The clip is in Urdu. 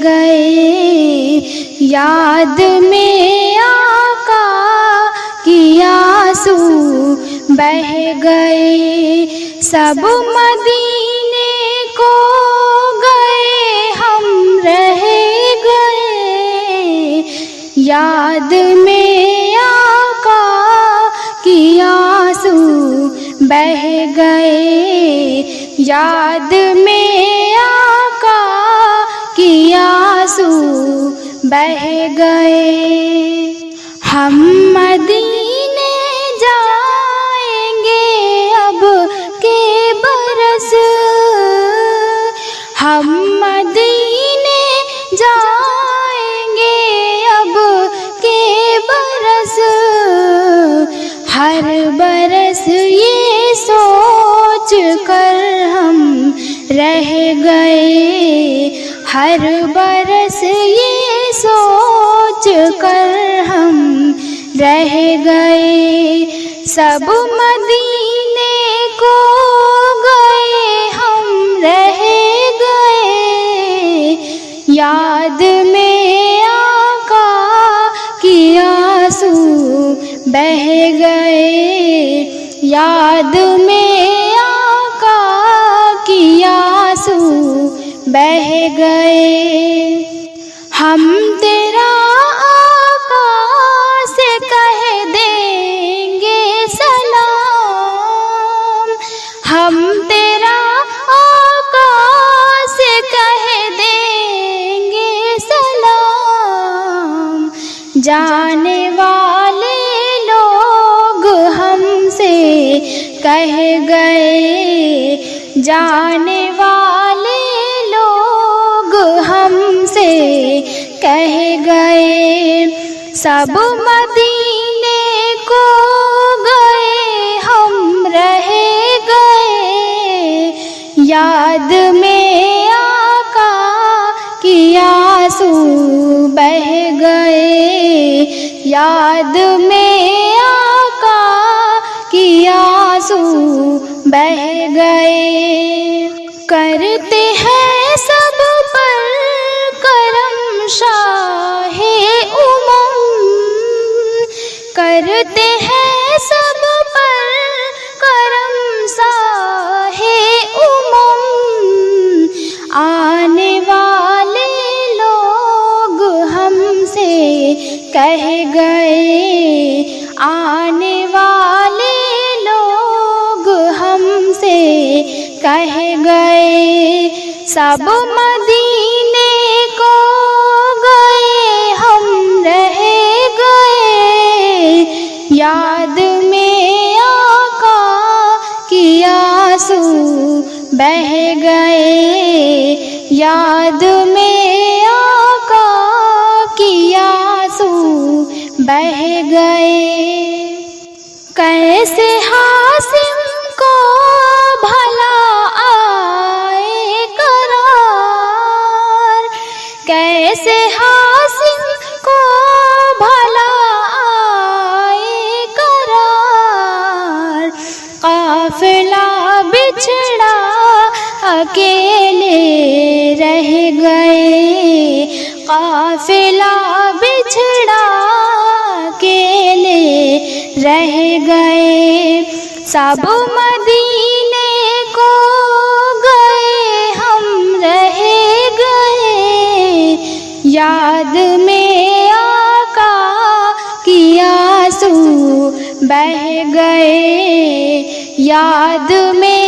گئے، یاد میں آقا کی آنسو بہہ گئے، سب مدینے کو گئے ہم رہ گئے، یاد میں آقا کی آنسو بہہ گئے، یاد میں آقا کی آنسو بہہ گئے۔ ہم مدینے جائیں گے اب کے برس، ہم مدینے جائیں گے اب کے برس، ہر برس یہ سوچ کر ہم رہ گئے، ہر برس یہ سوچ کر ہم رہ گئے، سب مدینے کو گئے ہم رہ گئے، یاد میں آقا کی آنسو بہہ گئے، یاد میں آقا کی آنسو بہہ گئے۔ ہم تیرا آقا سے کہہ دیں گے سلام، ہم تیرا آقا سے کہہ دیں گے سلام، جانے والے لوگ ہم سے کہہ گئے، جانے والے لوگ ہم سے کہہ گئے، سب مدینے کو گئے ہم رہ گئے، یاد میں آقا کی آنسو بہہ گئے، یاد میں آقا کی آنسو بہہ گئے۔ کرتے ہیں سب پر کرم شاہ امم، کرتے ہیں سب پر کرم شاہ امم، آنے والے لوگ ہم سے کہہ گئے، آنے والے لوگ ہم سے کہہ گئے، سب مدینے کو گئے ہم رہ گئے، یاد میں آقا کی آنسو بہہ گئے، یاد میں آقا کی آنسو بہہ گئے۔ کیسے حاسم کو بھلا آئے قرار، کیسے حاسم کو بھلا آئے قرار، قافلہ بچھڑا اکیلے رہ گئے، قافلہ بچھڑا اکیلے رہ گئے، سب مدینے کو گئے ہم رہ گئے، یاد میں آقا کی آنسو بہہ گئے، یاد میں